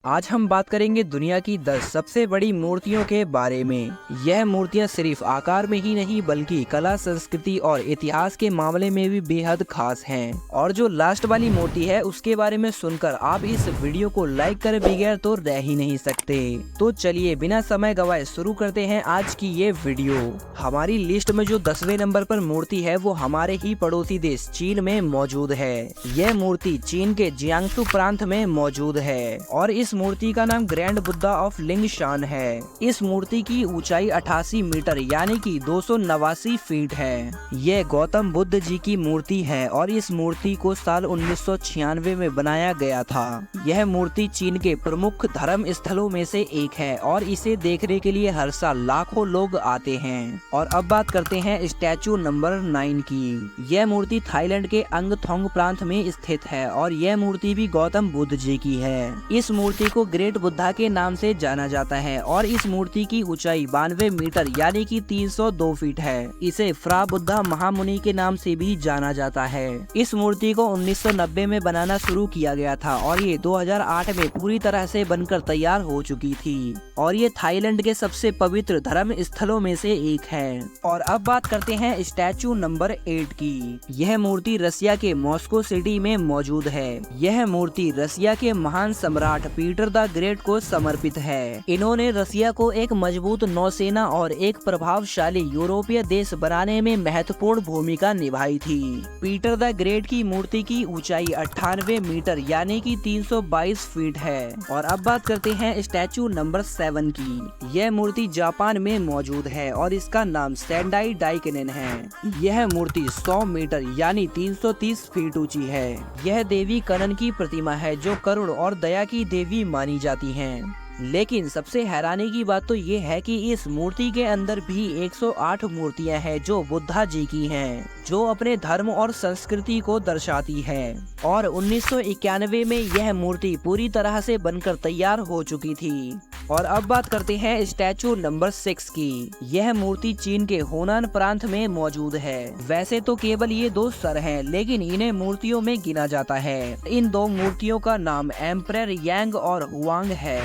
आज हम बात करेंगे दुनिया की 10 सबसे बड़ी मूर्तियों के बारे में। यह मूर्तियां सिर्फ आकार में ही नहीं बल्कि कला, संस्कृति और इतिहास के मामले में भी बेहद खास हैं। और जो लास्ट वाली मूर्ति है उसके बारे में सुनकर आप इस वीडियो को लाइक करे बगैर तो रह ही नहीं सकते। तो चलिए बिना समय गवाए शुरू करते हैं आज की ये वीडियो। हमारी लिस्ट में जो 10वें नंबर पर मूर्ति है वो हमारे ही पड़ोसी देश चीन में मौजूद है। यह मूर्ति चीन के जियांगसू प्रांत में मौजूद है और इस मूर्ति का नाम ग्रैंड बुद्धा ऑफ लिंगशान है। इस मूर्ति की ऊंचाई 88 मीटर यानी कि 289 फीट है। यह गौतम बुद्ध जी की मूर्ति है और इस मूर्ति को साल 1996 में बनाया गया था। यह मूर्ति चीन के प्रमुख धर्म स्थलों में से एक है और इसे देखने के लिए हर साल लाखों लोग आते हैं। और अब बात करते हैं स्टैचू नंबर 9 की। यह मूर्ति थाईलैंड के अंगथोंग प्रांत में स्थित है और यह मूर्ति भी गौतम बुद्ध जी की है। इस मूर्ति को ग्रेट बुद्धा के नाम से जाना जाता है और इस मूर्ति की ऊंचाई 92 मीटर यानी कि 302 फीट है। इसे फ्रा बुद्धा महामुनि के नाम से भी जाना जाता है। इस मूर्ति को 1990 में बनाना शुरू किया गया था और ये 2008 में पूरी तरह से बनकर तैयार हो चुकी थी और ये थाईलैंड के सबसे पवित्र धर्म स्थलों में से एक है। और अब बात करते हैं स्टैचू नंबर 8 की। यह मूर्ति रसिया के मॉस्को सिटी में मौजूद है। यह मूर्ति रसिया के महान सम्राट पीटर द ग्रेट को समर्पित है। इन्होंने रसिया को एक मजबूत नौसेना और एक प्रभावशाली यूरोपीय देश बनाने में महत्वपूर्ण भूमिका निभाई थी। पीटर द ग्रेट की मूर्ति की ऊंचाई 98 मीटर यानी कि 322 फीट है। और अब बात करते हैं स्टैचू नंबर 7 की। यह मूर्ति जापान में मौजूद है और इसका नाम सेंडाई डाइकेनेन है। यह मूर्ति 100 मीटर यानी 330 फीट ऊंची है। यह देवी कनन की प्रतिमा है जो करुण और दया की देवी मानी जाती हैं। लेकिन सबसे हैरानी की बात तो ये है कि इस मूर्ति के अंदर भी 108 मूर्तियां हैं जो बुद्धा जी की हैं, जो अपने धर्म और संस्कृति को दर्शाती है। और 1991 में यह मूर्ति पूरी तरह से बनकर तैयार हो चुकी थी। और अब बात करते हैं स्टैचू नंबर 6 की। यह मूर्ति चीन के होनान प्रांत में मौजूद है। वैसे तो केवल ये 2 सर हैं, लेकिन इन्हें मूर्तियों में गिना जाता है। इन 2 मूर्तियों का नाम एम्परर यांग और हुआंग है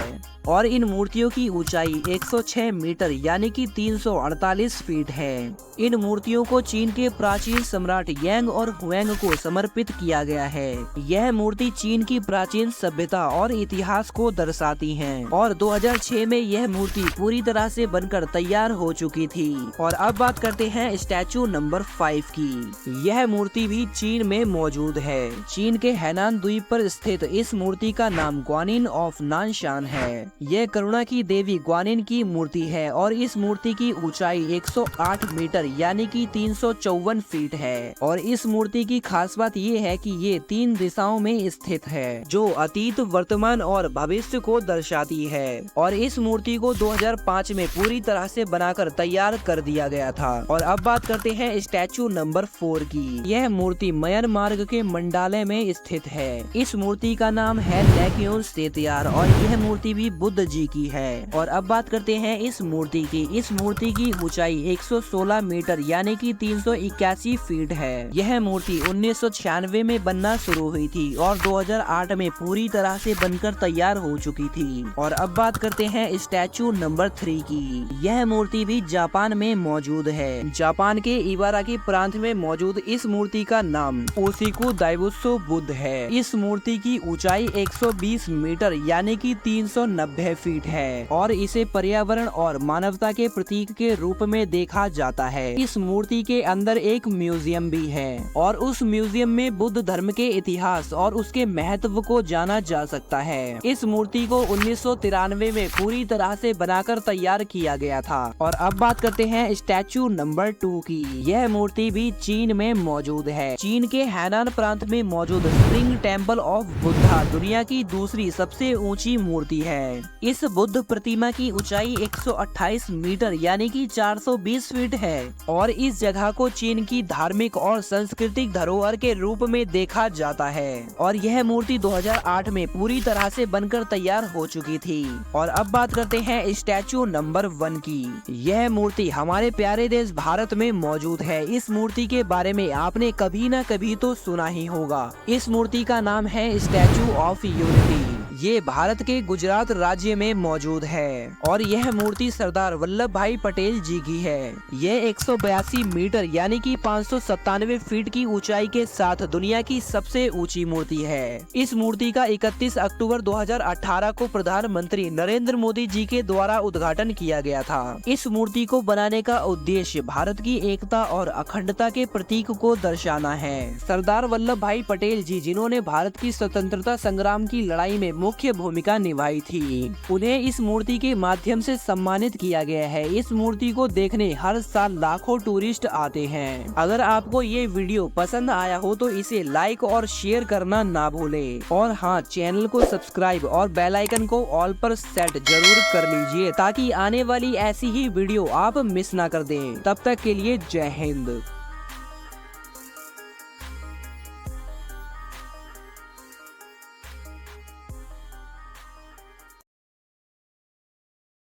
और इन मूर्तियों की ऊंचाई 106 मीटर यानी कि 348 फीट है। इन मूर्तियों को चीन के प्राचीन सम्राट यांग और हुएंग को समर्पित किया गया है। यह मूर्ति चीन की प्राचीन सभ्यता और इतिहास को दर्शाती है और 2006 में यह मूर्ति पूरी तरह से बनकर तैयार हो चुकी थी। और अब बात करते हैं स्टैचू नंबर 5 की। यह मूर्ति भी चीन में मौजूद है। चीन के हैनान द्वीप पर स्थित इस मूर्ति का नाम ग्वानिन ऑफ नानशान है। यह करुणा की देवी ग्वानिन की मूर्ति है और इस मूर्ति की ऊंचाई 108 मीटर यानी कि 354 फीट है। और इस मूर्ति की खास बात ये है कि ये 3 दिशाओं में स्थित है जो अतीत, वर्तमान और भविष्य को दर्शाती है। और इस मूर्ति को 2005 में पूरी तरह से बनाकर तैयार कर दिया गया था। और अब बात करते हैं स्टैचू नंबर 4 की। यह मूर्ति म्यांमार के मंडाले में स्थित है। इस मूर्ति का नाम है लैक्योन सेतियार और यह मूर्ति भी बुद्ध जी की है। और अब बात करते हैं इस मूर्ति की। इस मूर्ति की ऊंचाई 116 मीटर यानी कि 381 फीट है। यह मूर्ति 1996 में बनना शुरू हुई थी और 2008 में पूरी तरह से बनकर तैयार हो चुकी थी। और अब बात करते हैं स्टैचू नंबर 3 की। यह मूर्ति भी जापान में मौजूद है। जापान के इबाराकी प्रांत में मौजूद इस मूर्ति का नाम ओशिकु दाइबुत्सो बुद्ध है। इस मूर्ति की ऊंचाई 120 मीटर यानी कि 390 फीट है और इसे पर्यावरण और मानवता के प्रतीक के रूप में देखा जाता है। इस मूर्ति के अंदर एक म्यूजियम भी है और उस म्यूजियम में बुद्ध धर्म के इतिहास और उसके महत्व को जाना जा सकता है। इस मूर्ति को 1993 में पूरी तरह से बनाकर तैयार किया गया था। और अब बात करते हैं स्टैचू नंबर 2 की। यह मूर्ति भी चीन में मौजूद है। चीन के हैनान प्रांत में मौजूद स्प्रिंग टेम्पल ऑफ बुद्धा दुनिया की दूसरी सबसे ऊंची मूर्ति है। इस बुद्ध प्रतिमा की ऊंचाई 128 मीटर यानी कि 420 फीट है और इस जगह को चीन की धार्मिक और सांस्कृतिक धरोहर के रूप में देखा जाता है। और यह मूर्ति 2008 में पूरी तरह से बनकर तैयार हो चुकी थी। और अब बात करते हैं स्टैचू नंबर 1 की। यह मूर्ति हमारे प्यारे देश भारत में मौजूद है। इस मूर्ति के बारे में आपने कभी न कभी तो सुना ही होगा। इस मूर्ति का नाम है स्टैचू ऑफ यूनिटी। ये भारत के गुजरात राज्य में मौजूद है और यह मूर्ति सरदार वल्लभ भाई पटेल जी की है। यह 182 मीटर यानी कि 597 फीट की ऊंचाई के साथ दुनिया की सबसे ऊंची मूर्ति है। इस मूर्ति का 31 अक्टूबर 2018 को प्रधानमंत्री नरेंद्र मोदी जी के द्वारा उद्घाटन किया गया था। इस मूर्ति को बनाने का उद्देश्य भारत की एकता और अखंडता के प्रतीक को दर्शाना है। सरदार वल्लभ भाई पटेल जी जिन्होंने भारत की स्वतंत्रता संग्राम की लड़ाई में मुख्य भूमिका निभाई थी, उन्हें इस मूर्ति के माध्यम से सम्मानित किया गया है। इस मूर्ति को देखने हर साल लाखों टूरिस्ट आते हैं। अगर आपको ये वीडियो पसंद आया हो तो इसे लाइक और शेयर करना ना भूलें और हाँ, चैनल को सब्सक्राइब और बेल आइकन को ऑल पर सेट जरूर कर लीजिए ताकि आने वाली ऐसी ही वीडियो आप मिस ना कर दें। तब तक के लिए जय हिंद।